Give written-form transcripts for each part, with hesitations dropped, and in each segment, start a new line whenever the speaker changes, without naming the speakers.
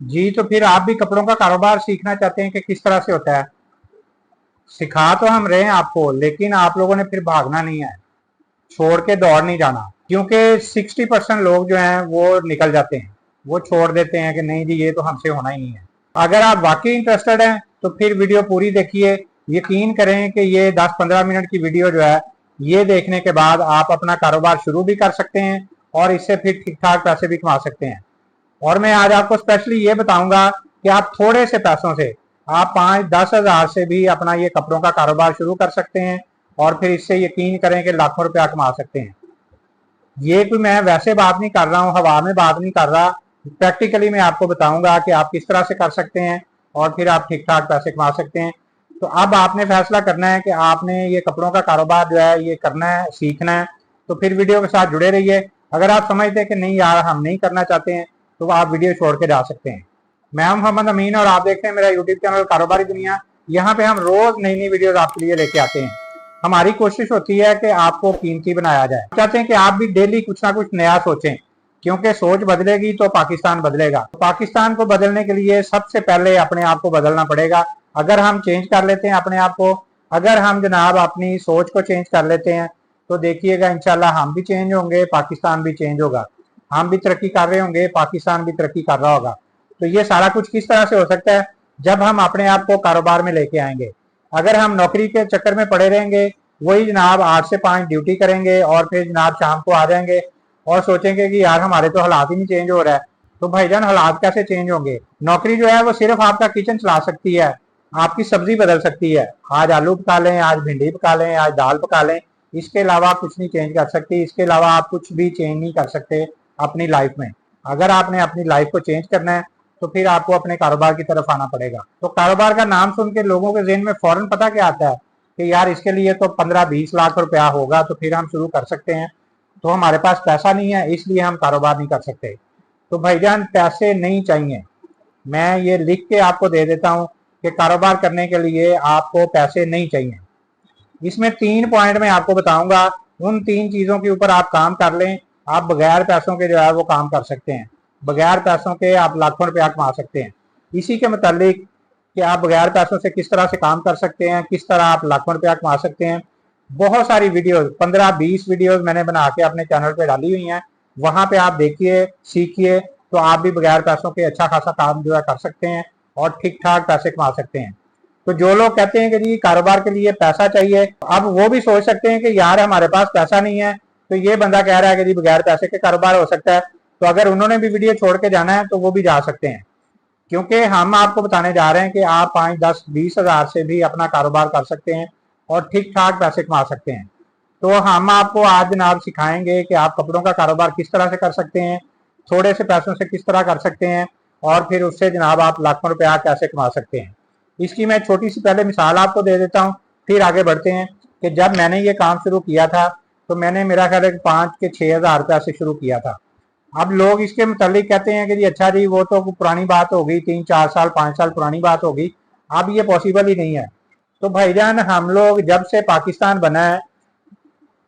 जी, तो फिर आप भी कपड़ों का कारोबार सीखना चाहते हैं कि किस तरह से होता है? सिखा तो हम रहे हैं आपको, लेकिन आप लोगों ने फिर भागना नहीं है, छोड़ के दौड़ नहीं जाना, क्योंकि 60% लोग जो हैं वो निकल जाते हैं, वो छोड़ देते हैं कि नहीं जी ये तो हमसे होना ही नहीं है। अगर आप वाकई इंटरेस्टेड हैं तो फिर वीडियो पूरी देखिए। यकीन करें कि ये 10-15 मिनट की वीडियो जो है, ये देखने के बाद आप अपना कारोबार शुरू भी कर सकते हैं और इससे फिर ठीक ठाक पैसे भी कमा सकते हैं। और मैं आज आपको स्पेशली ये बताऊंगा कि आप थोड़े से पैसों से, आप 5-10 हजार से भी अपना ये कपड़ों का कारोबार शुरू कर सकते हैं और फिर इससे यकीन करें कि लाखों रुपया कमा सकते हैं। ये कोई मैं वैसे बात नहीं कर रहा हूँ, हवा में बात नहीं कर रहा, प्रैक्टिकली मैं आपको बताऊंगा कि आप किस तरह से कर सकते हैं और फिर आप ठीक ठाक पैसे कमा सकते हैं। तो अब आपने फैसला करना है कि आपने ये कपड़ों का कारोबार जो है ये करना है, सीखना है, तो फिर वीडियो के साथ जुड़े रहिए। अगर आप समझते हैं कि नहीं यार हम नहीं करना चाहते हैं, तो आप वीडियो छोड़ के जा सकते हैं। मैं हूं मोहम्मद अमीन और आप देखते हैं मेरा यूट्यूब चैनल कारोबारी दुनिया। यहाँ पे हम रोज नई नई वीडियोस आपके लिए लेके आते हैं। हमारी कोशिश होती है कि आपको कीमती बनाया जाए, चाहते हैं कि आप भी डेली कुछ ना कुछ नया सोचें, क्योंकि सोच बदलेगी तो पाकिस्तान बदलेगा। तो पाकिस्तान को बदलने के लिए सबसे पहले अपने आप को बदलना पड़ेगा। अगर हम चेंज कर लेते हैं अपने आप को, अगर हम जनाब अपनी सोच को चेंज कर लेते हैं, तो देखिएगा इंशाल्लाह हम भी चेंज होंगे, पाकिस्तान भी चेंज होगा। हम भी तरक्की कर रहे होंगे, पाकिस्तान भी तरक्की कर रहा होगा। तो ये सारा कुछ किस तरह से हो सकता है? जब हम अपने आप को कारोबार में लेके आएंगे। अगर हम नौकरी के चक्कर में पड़े रहेंगे, वही जनाब 8 से 5 ड्यूटी करेंगे और फिर जनाब शाम को आ जाएंगे और सोचेंगे कि यार हमारे तो हालात ही नहीं चेंज हो रहा है, तो भाईजान हालात कैसे चेंज होंगे? नौकरी जो है वो सिर्फ आपका किचन चला सकती है, आपकी सब्जी बदल सकती है। आज आलू पका लें, आज भिंडी पका लें, आज दाल पका लें, इसके अलावा आप कुछ नहीं चेंज कर सकती। इसके अलावा आप कुछ भी चेंज नहीं कर सकते अपनी लाइफ में। अगर आपने अपनी लाइफ को चेंज करना है तो फिर आपको अपने कारोबार की तरफ आना पड़ेगा। तो कारोबार का नाम सुन के लोगों के ज़हन में फौरन पता क्या आता है कि यार इसके लिए तो 15-20 लाख रुपया होगा तो फिर हम शुरू कर सकते हैं। तो हमारे पास पैसा नहीं है इसलिए हम कारोबार नहीं कर सकते। तो भाईजान पैसे नहीं चाहिए, मैं ये लिख के आपको दे देता हूँ कि कारोबार करने के लिए आपको पैसे नहीं चाहिए। इसमें 3 पॉइंट मैं आपको बताऊंगा, उन 3 चीजों के ऊपर आप काम कर लें, आप बगैर पैसों के जो है वो काम कर सकते हैं। बगैर पैसों के आप लाखों रुपया कमा सकते हैं। इसी के मुतालिक कि आप बगैर पैसों से किस तरह से काम कर सकते हैं, किस तरह आप लाखों रुपया कमा सकते हैं, बहुत सारी वीडियोस 15-20 वीडियोस मैंने बना के अपने चैनल पे डाली हुई हैं। वहां पे आप देखिए, सीखिए, तो आप भी बगैर पैसों के अच्छा खासा काम जो है कर सकते हैं और ठीक ठाक पैसे कमा सकते हैं। तो जो लोग कहते हैं कि जी कारोबार के लिए पैसा चाहिए, अब वो भी सोच सकते हैं कि यार हमारे पास पैसा नहीं है, तो ये बंदा कह रहा है कि जी बगैर पैसे के कारोबार हो सकता है। तो अगर उन्होंने भी वीडियो छोड़ के जाना है तो वो भी जा सकते हैं, क्योंकि हम आपको बताने जा रहे हैं कि आप 5-10-20 हजार से भी अपना कारोबार कर सकते हैं और ठीक ठाक पैसे कमा सकते हैं। तो हम आपको आज जनाब सिखाएंगे कि आप कपड़ों का कारोबार किस तरह से कर सकते हैं, थोड़े से पैसों से किस तरह कर सकते हैं और फिर उससे जनाब आप लाखों रुपया कैसे कमा सकते हैं। इसकी मैं छोटी सी पहले मिसाल आपको दे देता हूँ, फिर आगे बढ़ते हैं। कि जब मैंने ये काम शुरू किया था तो मैंने मेरा ख्याल है 5 के 6 हजार रुपया से शुरू किया था। अब लोग इसके मुतालिक कहते हैं कि जी अच्छा जी वो तो पुरानी बात हो गई, 3-4 साल 5 साल पुरानी बात हो गई, अब ये पॉसिबल ही नहीं है। तो भाईजान हम लोग जब से पाकिस्तान बना है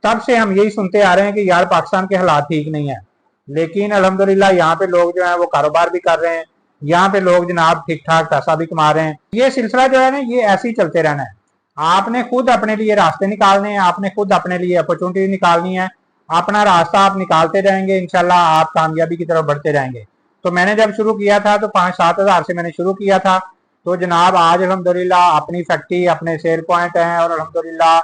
तब से हम यही सुनते आ रहे हैं कि यार पाकिस्तान के हालात ठीक नहीं है, लेकिन अल्हम्दुलिल्लाह यहाँ पे लोग जो है वो कारोबार भी कर रहे हैं, यहाँ पे लोग जनाब ठीक ठाक पैसा भी कमा रहे हैं। ये सिलसिला जो है ना ये ऐसे ही चलते रहना है। आपने खुद अपने लिए रास्ते निकालने हैं, आपने खुद अपने लिए अपॉर्चुनिटी निकालनी है। अपना रास्ता आप निकालते जाएंगे, इंशाल्लाह आप कामयाबी की तरफ बढ़ते जाएंगे। तो मैंने जब शुरू किया था तो 5-7 हजार से मैंने शुरू किया था। तो जनाब आज अल्हम्दुलिल्लाह अपनी फैक्ट्री, अपने सेल पॉइंट हैं और अल्हम्दुलिल्लाह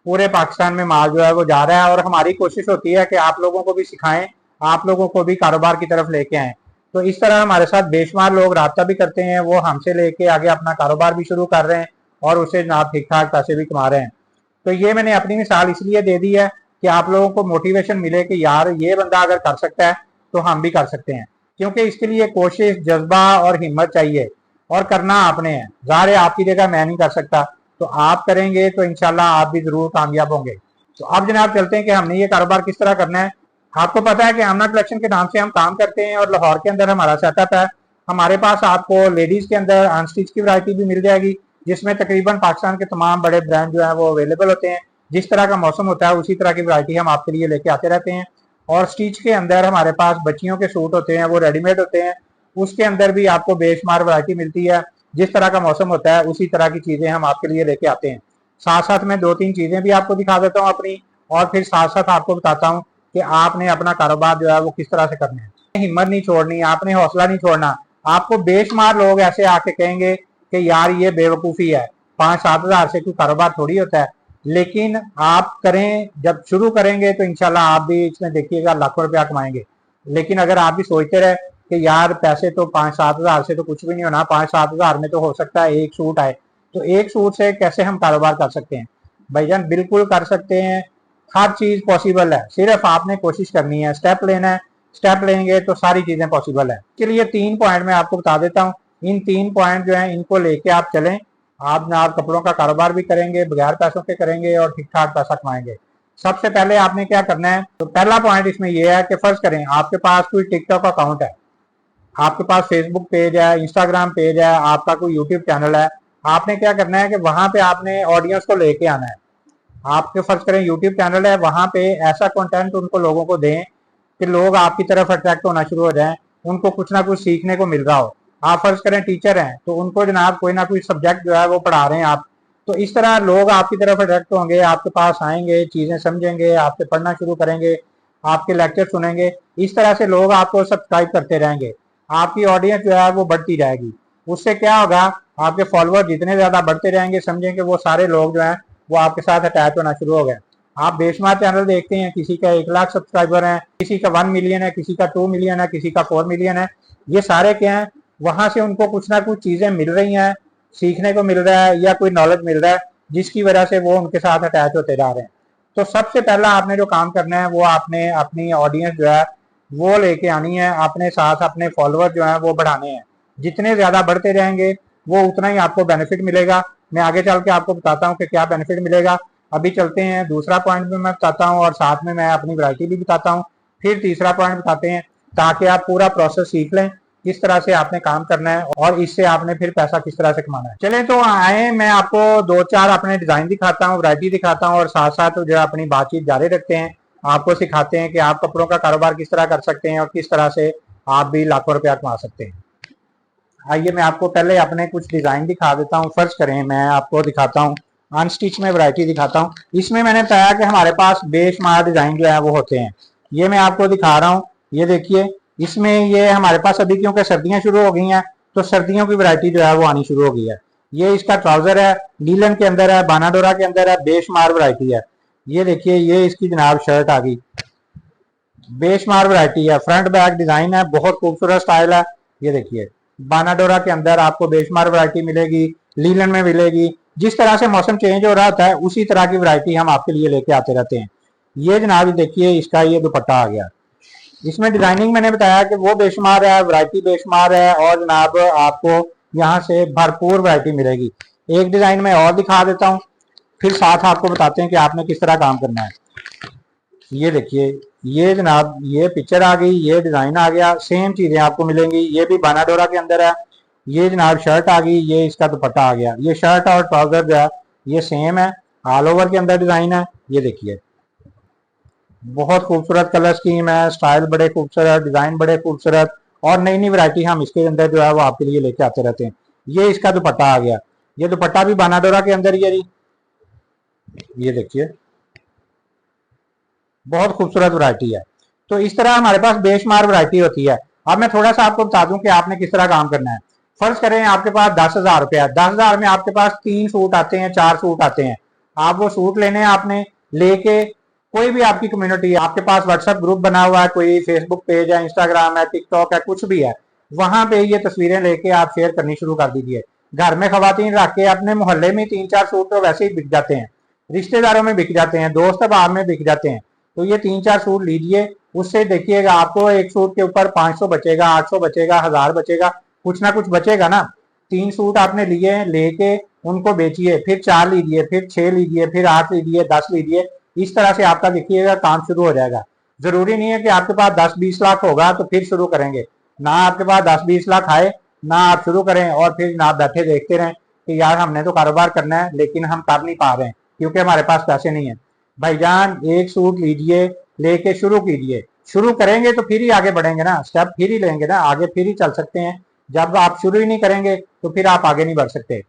पूरे पाकिस्तान में माल जो है वो जा रहा है। और हमारी कोशिश होती है कि आप लोगों को भी सिखाएं, आप लोगों को भी कारोबार की तरफ लेके आए। तो इस तरह हमारे साथ बेशुमार लोग राब्ता भी करते हैं, वो हमसे लेके आगे अपना कारोबार भी शुरू कर रहे हैं और उससे जनाब ठीक ठाक पैसे भी कमा रहे हैं। तो ये मैंने अपनी मिसाल इसलिए दे दी है कि आप लोगों को मोटिवेशन मिले कि यार ये बंदा अगर कर सकता है तो हम भी कर सकते हैं। क्योंकि इसके लिए कोशिश, जज्बा और हिम्मत चाहिए और करना आपने है। ज़ाहिर है आपकी जगह मैं नहीं कर सकता, तो आप करेंगे तो इंशाल्लाह आप भी जरूर कामयाब होंगे। तो अब जनाब चलते हैं कि हमने ये कारोबार किस तरह करना है। आपको पता है कि आमना कलेक्शन के नाम से हम काम करते हैं और लाहौर के अंदर हमारा सेटअप है। हमारे पास आपको लेडीज के अंदर अनस्टिच की वैरायटी भी मिल जाएगी, जिसमें तकरीबन पाकिस्तान के तमाम बड़े ब्रांड जो है वो अवेलेबल होते हैं। जिस तरह का मौसम होता है उसी तरह की वैरायटी हम आपके लिए लेके आते रहते हैं। और स्टिच के अंदर हमारे पास बच्चियों के सूट होते हैं, वो रेडीमेड होते हैं, उसके अंदर भी आपको बेशुमार वैरायटी मिलती है। जिस तरह का मौसम होता है उसी तरह की चीजें हम आपके लिए लेके आते हैं। साथ साथ में 2-3 चीजें भी आपको दिखा देता हूँ अपनी, और फिर साथ साथ आपको बताता हूँ कि आपने अपना कारोबार जो है वो किस तरह से करना है। हिम्मत नहीं छोड़नी, आपने हौसला नहीं छोड़ना। आपको बेशुमार लोग ऐसे आके कहेंगे कि यार ये बेवकूफ़ी है, 5-7 हज़ार से कोई कारोबार थोड़ी होता है। लेकिन आप करें, जब शुरू करेंगे तो इंशाल्लाह आप भी इसमें देखिएगा लाखों रुपया कमाएंगे। लेकिन अगर आप भी सोचते रहे कि यार पैसे तो 5-7 हज़ार से तो कुछ भी नहीं होना, 5-7 हज़ार में तो हो सकता है एक सूट आए, तो एक सूट से कैसे हम कारोबार कर सकते हैं? भाईजान बिल्कुल कर सकते हैं, हर चीज पॉसिबल है। सिर्फ आपने कोशिश करनी है, स्टेप लेना है। स्टेप लेंगे तो सारी चीजें पॉसिबल है। इसके लिए 3 पॉइंट मैं आपको बता देता हूँ। इन 3 पॉइंट जो है इनको लेके आप चलें, आप ना आप कपड़ों का कारोबार भी करेंगे, बगैर पैसों के करेंगे और ठीक ठाक पैसा कमाएंगे। सबसे पहले आपने क्या करना है, तो पहला पॉइंट इसमें यह है कि फर्ज करें आपके पास कोई टिकटॉक अकाउंट है, आपके पास फेसबुक पेज है, इंस्टाग्राम पेज है, आपका कोई यूट्यूब चैनल है। आपने क्या करना है कि वहां पे आपने ऑडियंस को लेके आना है। आपके फर्ज करें यूट्यूब चैनल है, वहां पे ऐसा कंटेंट उनको लोगों को दें कि लोग आपकी तरफ अट्रैक्ट होना शुरू हो जाएं, उनको कुछ ना कुछ सीखने को मिल रहा हो। आप फर्ज करें टीचर हैं तो उनको जनाब कोई ना कोई सब्जेक्ट जो है वो पढ़ा रहे हैं आप, तो इस तरह लोग आपकी तरफ अट्रैक्ट होंगे, आपके पास आएंगे, चीजें समझेंगे, आपसे पढ़ना शुरू करेंगे, आपके लेक्चर सुनेंगे। इस तरह से लोग आपको सब्सक्राइब करते रहेंगे, आपकी ऑडियंस जो है वो बढ़ती जाएगी। उससे क्या होगा, आपके फॉलोअर जितने ज्यादा बढ़ते रहेंगे, समझेंगे वो सारे लोग जो है वो आपके साथ अटैच होना शुरू हो गए। आप बेशुमार चैनल देखते हैं, किसी का 1 लाख सब्सक्राइबर है, किसी का 1 मिलियन है, किसी का 2 मिलियन है, किसी का 4 मिलियन है। ये सारे क्या है, वहां से उनको कुछ ना कुछ चीजें मिल रही हैं, सीखने को मिल रहा है या कोई नॉलेज मिल रहा है, जिसकी वजह से वो उनके साथ अटैच होते जा रहे हैं। तो सबसे पहला आपने जो काम करना है वो आपने अपनी ऑडियंस जो है वो लेके आनी है, अपने साथ अपने फॉलोअर जो है वो बढ़ाने हैं। जितने ज्यादा बढ़ते जाएंगे वो उतना ही आपको बेनिफिट मिलेगा। मैं आगे चल के आपको बताता हूँ कि क्या बेनिफिट मिलेगा। अभी चलते हैं दूसरा पॉइंट भी मैं बताता हूँ और साथ में मैं अपनी वैरायटी भी बताता हूँ, फिर तीसरा पॉइंट बताते हैं, ताकि आप पूरा प्रोसेस सीख लें किस तरह से आपने काम करना है और इससे आपने फिर पैसा किस तरह से कमाना है। चलें तो आए, मैं आपको 2-4 अपने डिजाइन दिखाता हूँ, वैरायटी दिखाता हूँ और साथ साथ जो अपनी बातचीत जारी रखते हैं, आपको सिखाते हैं कि आप कपड़ों का कारोबार किस तरह कर सकते हैं और किस तरह से आप भी लाखों रुपया कमा सकते हैं। आइए मैं आपको पहले अपने कुछ डिजाइन दिखा देता हूँ। फर्ज करें मैं आपको दिखाता हूँ अनस्टिच में वैरायटी दिखाता हूँ। इसमें मैंने बताया कि हमारे पास बेशुमार डिजाइन जो है वो होते हैं। ये मैं आपको दिखा रहा हूँ, ये देखिए, इसमें ये हमारे पास अभी क्योंकि सर्दियां शुरू हो गई हैं तो सर्दियों की वैरायटी जो है वो आनी शुरू हो गई है। ये इसका ट्राउजर है, लीलन के अंदर है, बानाडोरा के अंदर है, बेशुमार वैरायटी है। ये देखिए, ये इसकी जनाब शर्ट आ गई, बेशुमार वैरायटी है, फ्रंट बैक डिजाइन है, बहुत खूबसूरत स्टाइल है। ये देखिए, बानाडोरा के अंदर आपको बेशुमार वैरायटी मिलेगी, लीलन में मिलेगी। जिस तरह से मौसम चेंज हो रहा होता है उसी तरह की वैरायटी हम आपके लिए लेके आते रहते हैं। ये जनाब देखिए, इसका ये दुपट्टा आ गया। इसमें डिजाइनिंग मैंने बताया कि वो बेशुमार है, वैरायटी बेशुमार है और जनाब आपको यहाँ से भरपूर वैरायटी मिलेगी। एक डिजाइन में और दिखा देता हूँ, फिर साथ आपको बताते हैं कि आपने किस तरह काम करना है। ये देखिए, ये जनाब ये पिक्चर आ गई, ये डिजाइन आ गया, सेम चीजें आपको मिलेंगी। ये भी बानाडोरा के अंदर है। ये जनाब शर्ट आ गई, ये इसका दुपट्टा आ गया। ये शर्ट और ट्राउजर जो है ये सेम है, ऑल ओवर के अंदर डिजाइन है। ये देखिए, बहुत खूबसूरत कलर स्कीम है, स्टाइल बड़े खूबसूरत, डिजाइन बड़े खूबसूरत और नई नई वैरायटी हम इसके अंदर जो है वो आपके लिए लेके आते रहते हैं। ये इसका दुपट्टा आ गया, ये दुपट्टा भी बानाडोरा के अंदर ही है जी। ये देखिए, बहुत खूबसूरत वैरायटी है। तो इस तरह हमारे पास बेशुमार वैरायटी होती है। अब मैं थोड़ा सा आपको बता दूं कि आपने किस तरह काम करना है। फर्ज करें आपके पास 10,000 रुपया, 10,000 में आपके पास 3 सूट आते हैं, 4 सूट आते हैं। आप वो सूट लेने हैं, आपने लेके कोई भी आपकी कम्युनिटी है, आपके पास व्हाट्सएप ग्रुप बना हुआ है, कोई फेसबुक पेज है, इंस्टाग्राम है, टिकटॉक है, कुछ भी है, वहां पे ये तस्वीरें लेके आप शेयर करनी शुरू कर दीजिए। घर में खवातीन रख के अपने मोहल्ले में 3-4 सूट तो वैसे ही बिक जाते हैं, रिश्तेदारों में बिक जाते हैं, दोस्त अहबाब में बिक जाते हैं। तो ये 3-4 सूट लीजिए, उससे देखिएगा आपको एक सूट के ऊपर 500 बचेगा, 800 बचेगा, 1000 बचेगा, कुछ ना कुछ बचेगा ना। 3 सूट आपने लिए, लेके उनको बेचिए, फिर 4 लीजिए, फिर 6 लीजिए, फिर 8 लीजिए, 10 लीजिए। इस तरह से आपका देखिएगा काम शुरू हो जाएगा। जरूरी नहीं है कि आपके पास 10-20 लाख होगा तो फिर शुरू करेंगे, ना आपके पास 10-20 लाख आए ना आप शुरू करें और फिर ना बैठे देखते रहें कि यार हमने तो कारोबार करना है लेकिन हम कर नहीं पा रहे हैं क्योंकि हमारे पास पैसे नहीं है। भाईजान एक सूट लीजिए, लेके शुरू कीजिए, शुरू करेंगे तो फिर ही आगे बढ़ेंगे ना, स्टेप फिर ही लेंगे ना, आगे फिर ही चल सकते हैं। जब आप शुरू ही नहीं करेंगे तो फिर आप आगे नहीं बढ़ सकते।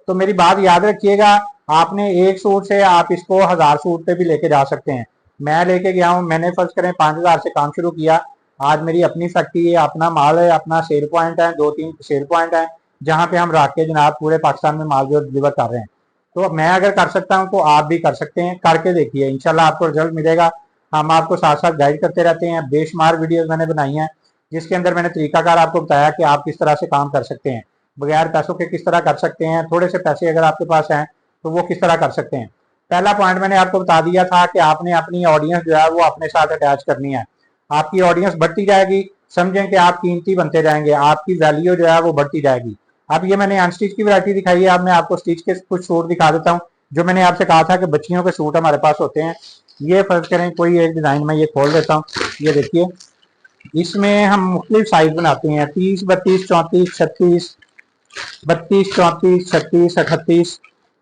तो मेरी बात याद रखिएगा, आपने एक सूट से आप इसको 1000 सूट पे भी लेके जा सकते हैं। मैं लेके गया हूँ, मैंने फर्ज करें 5000 से काम शुरू किया। आज मेरी अपनी फैक्ट्री है, अपना माल है, अपना सेल पॉइंट है, 2-3 सेल पॉइंट है जहाँ पे हम रख के जनाब पूरे पाकिस्तान में माल जो डिलीवर कर रहे हैं। तो मैं अगर कर सकता हूँ तो आप भी कर सकते हैं, करके देखिए, इंशाल्लाह आपको रिजल्ट मिलेगा। हम आपको साथ साथ गाइड करते रहते हैं। बेशुमार वीडियोस मैंने बनाई हैं जिसके अंदर मैंने तरीकाकार आपको बताया कि आप किस तरह से काम कर सकते हैं, बगैर पैसों के किस तरह कर सकते हैं, थोड़े से पैसे अगर आपके पास हैं तो वो किस तरह कर सकते हैं। पहला पॉइंट मैंने आपको बता दिया था कि आपने अपनी ऑडियंस जो है वो अपने साथ अटैच करनी है। आपकी ऑडियंस बढ़ती जाएगी, समझें कि आप कीमती बनते जाएंगे, आपकी वैल्यू जो है वो बढ़ती जाएगी। अब ये मैंने अनस्टिच की वैरायटी दिखाई है, अब मैं आपको स्टिच के कुछ सूट दिखा देता हूँ। जो मैंने आपसे कहा था कि बच्चियों के सूट हमारे पास होते हैं, ये फर्ज करें कोई एक डिजाइन में ये खोल देता हूँ, ये देखिए, इसमें हम मुख्तलिफ साइज बनाते हैं, 30, 32, 34, 36, 32, 34, 36, 38।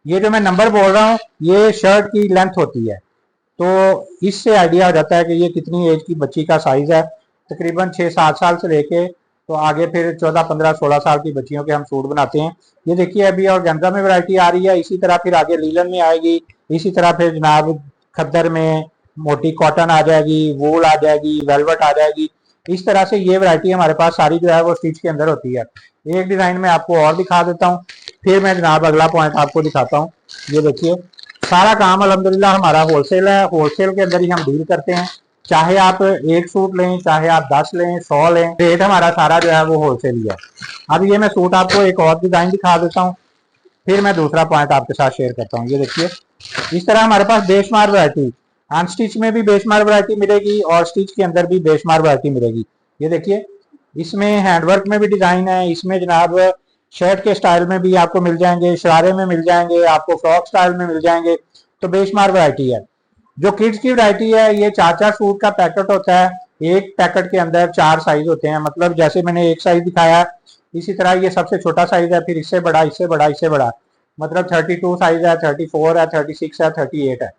ये जो मैं नंबर बोल रहा हूँ ये शर्ट की लेंथ होती है, तो इससे आइडिया हो जाता है कि ये कितनी एज की बच्ची का साइज है। तकरीबन 6-7 साल से लेके तो आगे फिर 14, 15, 16 साल की बच्चियों के हम सूट बनाते हैं। ये देखिए अभी ऑर्गेन्जा में वैरायटी आ रही है, इसी तरह फिर आगे लीलन में आएगी, इसी तरह फिर जनाब खद्दर में मोटी कॉटन आ जाएगी, वूल आ जाएगी, वेलवेट आ जाएगी। इस तरह से ये वैरायटी हमारे पास सारी जो है वो स्टिच के अंदर होती है। एक डिजाइन में आपको और दिखा देता हूँ, फिर मैं जनाब अगला पॉइंट आपको दिखाता हूँ। ये देखिए सारा काम अल्हम्दुलिल्लाह हमारा होलसेल है, होलसेल के अंदर ही हम डील करते हैं। चाहे आप एक सूट लें, चाहे आप 10 लें, 100 लें, रेट हमारा सारा जो है वो होलसेल ही है। अब ये मैं सूट आपको एक और डिजाइन दिखा देता हूँ, फिर मैं दूसरा पॉइंट आपके साथ शेयर करता हूँ। ये देखिए इस तरह हमारे पास बेशुमार वैरायटी, अनस्टिच में भी बेशुमार वैरायटी मिलेगी और स्टिच के अंदर भी बेशुमार वैरायटी मिलेगी। ये देखिए इसमें हैंडवर्क में भी डिजाइन है, इसमें जनाब शर्ट के स्टाइल में भी आपको मिल जाएंगे, शरारे में मिल जाएंगे, आपको फ्रॉक स्टाइल में मिल जाएंगे, तो बेशुमार वैरायटी है। जो किड्स की वैरायटी है ये 4-4 सूट का पैकेट होता है, एक पैकेट के अंदर 4 साइज होते हैं। मतलब जैसे मैंने एक साइज दिखाया इसी तरह ये सबसे छोटा साइज है, फिर इससे बड़ा, इससे बड़ा, इससे बड़ा, मतलब 32 साइज है, 34 है, 36 है, 38 है।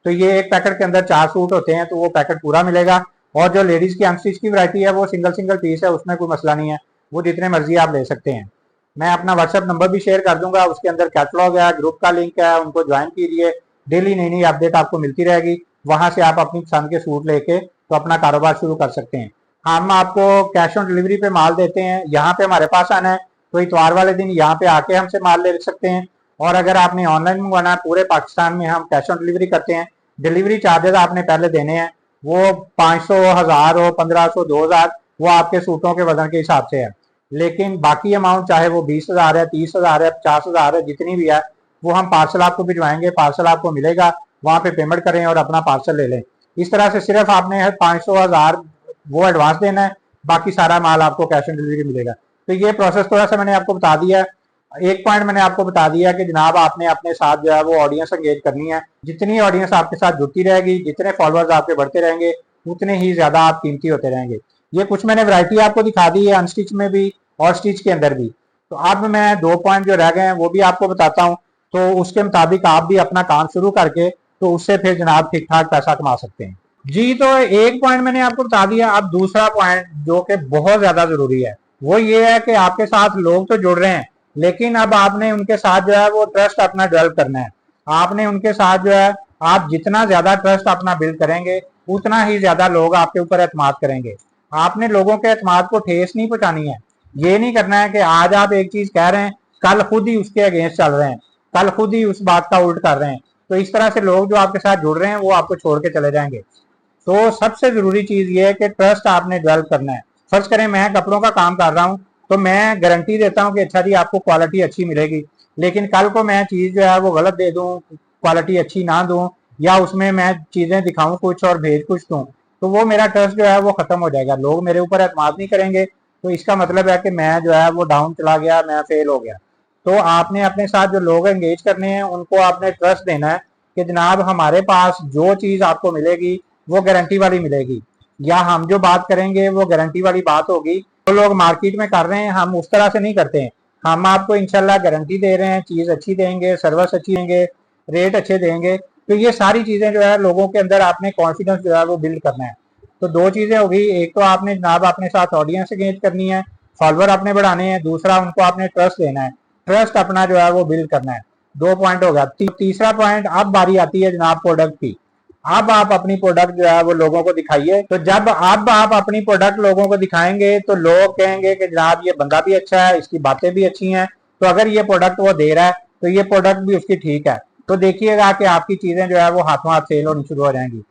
तो ये एक पैकेट के अंदर 4 सूट होते हैं, तो वो पैकेट पूरा मिलेगा। और जो लेडीज की अनस्टिच की वैरायटी है वो सिंगल सिंगल पीस है, उसमें कोई मसला नहीं है, वो जितने मर्जी आप ले सकते हैं। मैं अपना व्हाट्सएप नंबर भी शेयर कर दूंगा, उसके अंदर कैटलॉग है, ग्रुप का लिंक है, उनको ज्वाइन कीजिए, डेली नई नई अपडेट आपको मिलती रहेगी। वहां से आप अपनी पसंद के सूट लेके तो अपना कारोबार शुरू कर सकते हैं। हम आपको कैश ऑन डिलीवरी पे माल देते हैं, यहाँ पे हमारे पास आना है तो इतवार वाले दिन यहाँ पे आके हमसे माल ले सकते हैं। और अगर आपने ऑनलाइन मंगवाना है, पूरे पाकिस्तान में हम कैश ऑन डिलीवरी करते हैं। डिलीवरी चार्जेस आपने पहले देने हैं, वो 500, 1000 हो, 1500, 2000, वो आपके सूटों के वजन के हिसाब से है। लेकिन बाकी अमाउंट चाहे वो 20,000 है, 30,000 है, 50,000 है, जितनी भी है वो हम पार्सल आपको भिजवाएंगे, पार्सल आपको मिलेगा, वहां पे पेमेंट करें और अपना पार्सल ले लें। इस तरह से सिर्फ आपने 500, 1000 वो एडवांस देना है, बाकी सारा माल आपको कैश ऑन डिलीवरी मिलेगा। तो ये प्रोसेस थोड़ा सा मैंने आपको बता दिया है। एक पॉइंट मैंने आपको बता दिया कि जनाब आपने अपने साथ जो है वो ऑडियंस एंगेज करनी है। जितनी ऑडियंस आपके साथ जुड़ती रहेगी, जितने फॉलोअर्स आपके बढ़ते रहेंगे, उतने ही ज्यादा आप कीमती होते रहेंगे। ये कुछ मैंने वैरायटी आपको दिखा दी है, अनस्टिच में भी और स्टिच के अंदर भी। तो अब मैं 2 पॉइंट जो रह गए हैं वो भी आपको बताता हूँ, तो उसके मुताबिक आप भी अपना काम शुरू करके तो उससे फिर जनाब ठीक ठाक पैसा कमा सकते हैं। जी, तो एक पॉइंट मैंने आपको बता दिया। अब दूसरा पॉइंट जो कि बहुत ज्यादा जरूरी है वो ये है कि आपके साथ लोग तो जुड़ रहे हैं, लेकिन अब आपने उनके साथ जो है वो ट्रस्ट अपना डेवलप करना है। आपने उनके साथ जो है, आप जितना ज्यादा ट्रस्ट अपना बिल्ड करेंगे उतना ही ज्यादा लोग आपके ऊपर एतमाद करेंगे। आपने लोगों के एतमाद को ठेस नहीं पहुंचानी है। ये नहीं करना है कि आज आप एक चीज कह रहे हैं, कल खुद ही उसके अगेंस्ट चल रहे हैं, कल खुद ही उस बात का उल्ट कर रहे हैं। तो इस तरह से लोग जो आपके साथ जुड़ रहे हैं वो आपको छोड़ के चले जाएंगे। तो सबसे जरूरी चीज ये है कि ट्रस्ट आपने डेवलप करना है। फर्ज करें मैं कपड़ों का काम कर रहा हूँ, तो मैं गारंटी देता हूँ कि अच्छा जी आपको क्वालिटी अच्छी मिलेगी, लेकिन कल को मैं चीज जो है वो गलत दे दूं, क्वालिटी अच्छी ना दूं, या उसमें मैं चीजें दिखाऊं कुछ और भेज कुछ दूं, तो वो मेरा ट्रस्ट जो है वो खत्म हो जाएगा, लोग मेरे ऊपर एतमाद नहीं करेंगे। तो इसका मतलब है कि मैं जो है वो डाउन चला गया, मैं फेल हो गया। तो आपने अपने साथ जो लोग एंगेज करने हैं उनको आपने ट्रस्ट देना है कि जनाब हमारे पास जो चीज आपको मिलेगी वो गारंटी वाली मिलेगी, या हम जो बात करेंगे वो गारंटी वाली बात होगी। तो लोग मार्केट में कर रहे हैं, हम उस तरह से नहीं करते हैं। हम आपको इंशाल्लाह गारंटी दे रहे हैं, चीज अच्छी देंगे, सर्विस अच्छी देंगे, रेट अच्छे देंगे। तो ये सारी चीजें जो है लोगों के अंदर आपने कॉन्फिडेंस जो है वो बिल्ड करना है। तो दो चीजें होगी, एक तो आपने जनाब अपने साथ ऑडियंस एंगेज करनी है, फॉलोअर अपने बढ़ाने हैं, दूसरा उनको आपने ट्रस्ट देना है, ट्रस्ट अपना जो है वो बिल्ड करना है। 2 पॉइंट हो गया। तीसरा पॉइंट, अब बारी आती है जनाब प्रोडक्ट की। अब आप अपनी प्रोडक्ट जो है वो लोगों को दिखाइए। तो जब अब आप अपनी प्रोडक्ट लोगों को दिखाएंगे तो लोग कहेंगे कि जनाब ये बंदा भी अच्छा है, इसकी बातें भी अच्छी हैं, तो अगर ये प्रोडक्ट वो दे रहा है तो ये प्रोडक्ट भी उसकी ठीक है। तो देखिएगा कि आपकी चीजें जो है वो हाथों हाथ सेल होनी शुरू हो जाएंगी।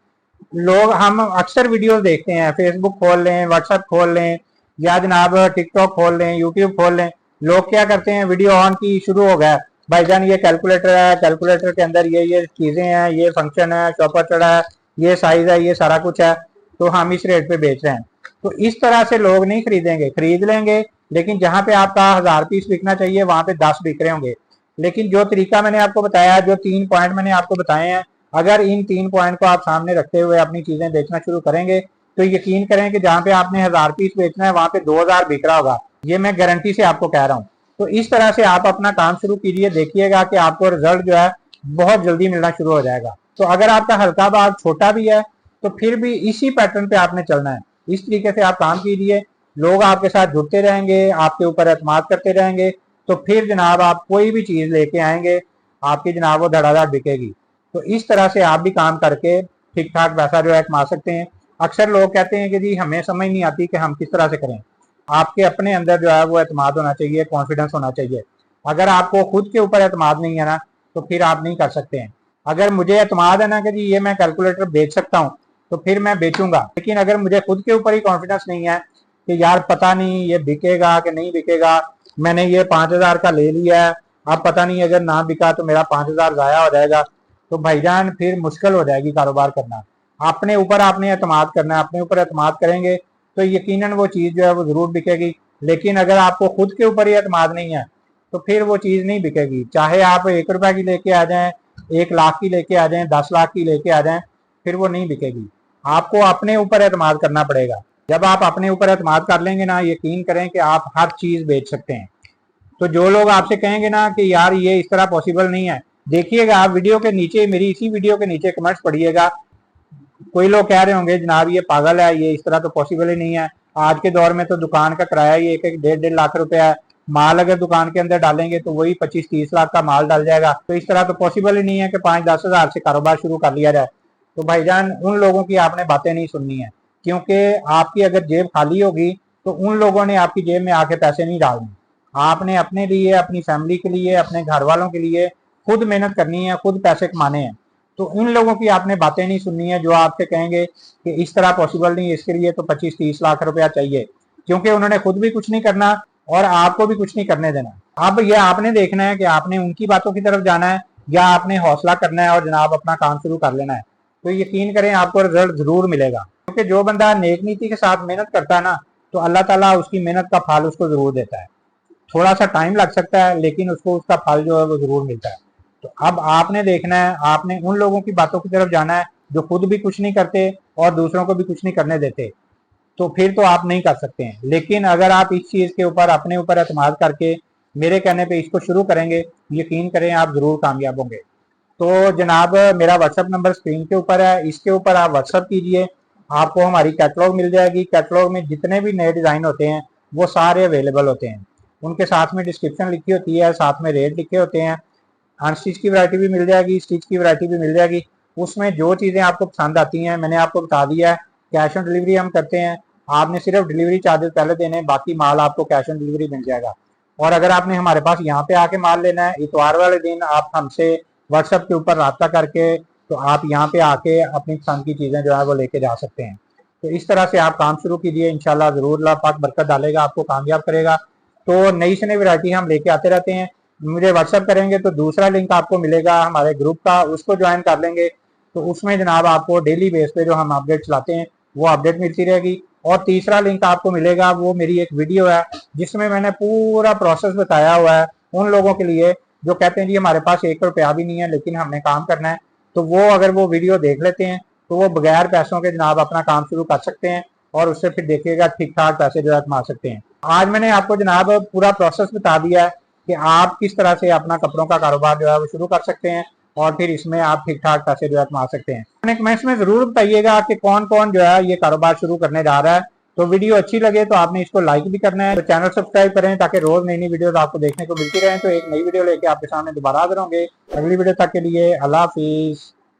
लोग, हम अक्सर वीडियोस देखते हैं, फेसबुक खोल लें, व्हाट्सएप खोल लें, या जनाब टिकटॉक खोल लें, यूट्यूब खोल लें, लोग क्या करते हैं, वीडियो ऑन की शुरू हो गया, भाईजान ये कैलकुलेटर है, कैलकुलेटर के अंदर ये चीजें हैं, ये फंक्शन है, चॉपर चढ़ा है, ये साइज है, ये सारा कुछ है, तो हम इस रेट पे बेच रहे हैं। तो इस तरह से लोग नहीं खरीदेंगे, खरीद लेंगे, लेकिन जहां पे आपका 1000 पीस बिकना चाहिए वहां पे 10 बिक रहे होंगे। लेकिन जो तरीका मैंने आपको बताया, जो 3 पॉइंट मैंने आपको बताए हैं, अगर इन 3 पॉइंट को आप सामने रखते हुए अपनी चीजें बेचना शुरू करेंगे तो यकीन करें कि जहां पे आपने 1000 पीस बेचना है वहां पे 2000 बिक रहा होगा। ये मैं गारंटी से आपको कह रहा हूँ। तो इस तरह से आप अपना काम शुरू कीजिए, देखिएगा कि आपको रिजल्ट जो है बहुत जल्दी मिलना शुरू हो जाएगा। तो अगर आपका हल्का बाग छोटा भी है तो फिर भी इसी पैटर्न पे आपने चलना है, इस तरीके से आप काम कीजिए, लोग आपके साथ जुड़ते रहेंगे, आपके ऊपर एतमाद करते रहेंगे, तो फिर जनाब आप कोई भी चीज लेके आएंगे, आपकी जनाब वो धड़ाधड़ बिकेगी। तो इस तरह से आप भी काम करके ठीक ठाक पैसा जो है कमा सकते हैं। अक्सर लोग कहते हैं कि जी हमें समझ नहीं आती कि हम किस तरह से करें। आपके अपने अंदर जो है वो एतमाद होना चाहिए, कॉन्फिडेंस होना चाहिए। अगर आपको खुद के ऊपर एतमाद नहीं है ना तो फिर आप नहीं कर सकते हैं। अगर मुझे एतमाद है ना कि जी ये मैं कैलकुलेटर बेच सकता हूँ तो फिर मैं बेचूंगा, लेकिन अगर मुझे खुद के ऊपर ही कॉन्फिडेंस नहीं है कि यार पता नहीं ये बिकेगा कि नहीं बिकेगा, मैंने ये 5000 का ले लिया है, अब पता नहीं अगर ना बिका तो मेरा 5000 जाया हो जाएगा, तो भाईजान फिर मुश्किल हो जाएगी कारोबार करना। अपने ऊपर आपने एतमाद करना है, अपने ऊपर एतमाद करेंगे तो यकीनन वो चीज़ जो है वो ज़रूर बिकेगी। लेकिन अगर आपको खुद के ऊपर ही एतमाद नहीं है तो फिर वो चीज़ नहीं बिकेगी। चाहे आप 1 रुपए की लेके आ जाएं, 1 लाख की लेके आ जाएं, 10 लाख की लेके आ जाएं, फिर वो नहीं बिकेगी। आपको अपने ऊपर एतमाद करना पड़ेगा। जब आप अपने ऊपर एतमाद कर लेंगे ना, यकीन करें कि आप हर चीज़ बेच सकते हैं। तो जो लोग आपसे कहेंगे ना कि यार ये इस तरह पॉसिबल नहीं है, देखिएगा आप वीडियो के नीचे, मेरी इसी वीडियो के नीचे कमेंट्स पढ़िएगा, कोई लोग कह रहे होंगे जनाब ये पागल है, ये इस तरह तो पॉसिबल ही नहीं है, आज के दौर में तो दुकान का किराया ही 1-1, 1.5 लाख रुपया है, माल अगर दुकान के अंदर डालेंगे तो वही 25-30 लाख का माल डाल जाएगा, तो इस तरह तो पॉसिबल ही नहीं है कि 5-10 हजार से कारोबार शुरू कर लिया जाए। तो भाईजान उन लोगों की आपने बातें नहीं सुननी है, क्योंकि आपकी अगर जेब खाली होगी तो उन लोगों ने आपकी जेब में आके पैसे नहीं डालने। आपने अपने लिए, अपनी फैमिली के लिए, अपने घर वालों के लिए खुद मेहनत करनी है, खुद पैसे कमाने हैं। तो उन लोगों की आपने बातें नहीं सुननी है जो आपसे कहेंगे कि इस तरह पॉसिबल नहीं है, इसके लिए तो 25-30 लाख रुपया चाहिए, क्योंकि उन्होंने खुद भी कुछ नहीं करना और आपको भी कुछ नहीं करने देना। अब ये आपने देखना है कि आपने उनकी बातों की तरफ जाना है या आपने हौसला करना है और जनाब अपना काम शुरू कर लेना है। तो यकीन करें आपको रिजल्ट जरूर मिलेगा, क्योंकि जो बंदा नेक नीति के साथ मेहनत करता है ना तो अल्लाह ताला उसकी मेहनत का फल उसको जरूर देता है। थोड़ा सा टाइम लग सकता है लेकिन उसको उसका फल जो है वो जरूर मिलता है। तो अब आपने देखना है, आपने उन लोगों की बातों की तरफ जाना है जो खुद भी कुछ नहीं करते और दूसरों को भी कुछ नहीं करने देते, तो फिर तो आप नहीं कर सकते हैं। लेकिन अगर आप इस चीज़ के ऊपर अपने ऊपर एतमाद करके मेरे कहने पे इसको शुरू करेंगे, यकीन करें आप जरूर कामयाब होंगे। तो जनाब मेरा व्हाट्सअप नंबर स्क्रीन के ऊपर है, इसके ऊपर आप व्हाट्सअप कीजिए, आपको हमारी कैटलॉग मिल जाएगी। कैटलॉग में जितने भी नए डिज़ाइन होते हैं वो सारे अवेलेबल होते हैं, उनके साथ में डिस्क्रिप्शन लिखी होती है, साथ में रेट लिखे होते हैं। अनस्टिच की वैरायटी भी मिल जाएगी, स्टिच की वैरायटी भी मिल जाएगी। उसमें जो चीज़ें आपको पसंद आती हैं मैंने आपको बता दिया है। कैश ऑन डिलीवरी हम करते हैं, आपने सिर्फ डिलीवरी चार्जेस पहले देने, बाकी माल आपको कैश ऑन डिलीवरी मिल जाएगा। और अगर आपने हमारे पास यहाँ पे आके माल लेना है, इतवार वाले दिन आप हमसे व्हाट्सएप के ऊपर रब्ता करके तो आप यहाँ पे आके अपनी पसंद की चीज़ें जो है वो लेके जा सकते हैं। तो इस तरह से आप काम शुरू कीजिए, इंशाल्लाह ज़रूर अल्लाह पाक बरकत डालेगा, आपको कामयाब करेगा। तो नई से नई वैरायटी हम लेके आते रहते हैं। मुझे व्हाट्सएप करेंगे तो दूसरा लिंक आपको मिलेगा हमारे ग्रुप का, उसको ज्वाइन कर लेंगे तो उसमें जनाब आपको डेली बेस पे जो हम अपडेट चलाते हैं वो अपडेट मिलती रहेगी। और तीसरा लिंक आपको मिलेगा, वो मेरी एक वीडियो है जिसमें मैंने पूरा प्रोसेस बताया हुआ है उन लोगों के लिए जो कहते हैं जी हमारे पास 1 रुपया भी नहीं है लेकिन हमने काम करना है। तो वो अगर वो वीडियो देख लेते हैं तो वो बगैर पैसों के जनाब अपना काम शुरू कर सकते हैं और उससे फिर देखिएगा ठीक ठाक पैसे जो है कमा सकते हैं। आज मैंने आपको जनाब पूरा प्रोसेस बता दिया है कि आप किस तरह से अपना कपड़ों का कारोबार जो है वो शुरू कर सकते हैं। और फिर इसमें आप ठीक ठाक पैसे जो है कमा सकते हैं। कमेंट्स में जरूर बताइएगा कि कौन कौन जो है ये कारोबार शुरू करने जा रहा है। तो वीडियो अच्छी लगे तो आपने इसको लाइक भी करना है, तो चैनल सब्सक्राइब करें ताकि रोज नई नई वीडियोस आपको देखने को मिलती रहें। तो एक नई वीडियो लेके आपके सामने दोबारा हाजिर होंगे। अगली वीडियो तक के लिए अल्लाह हाफिज।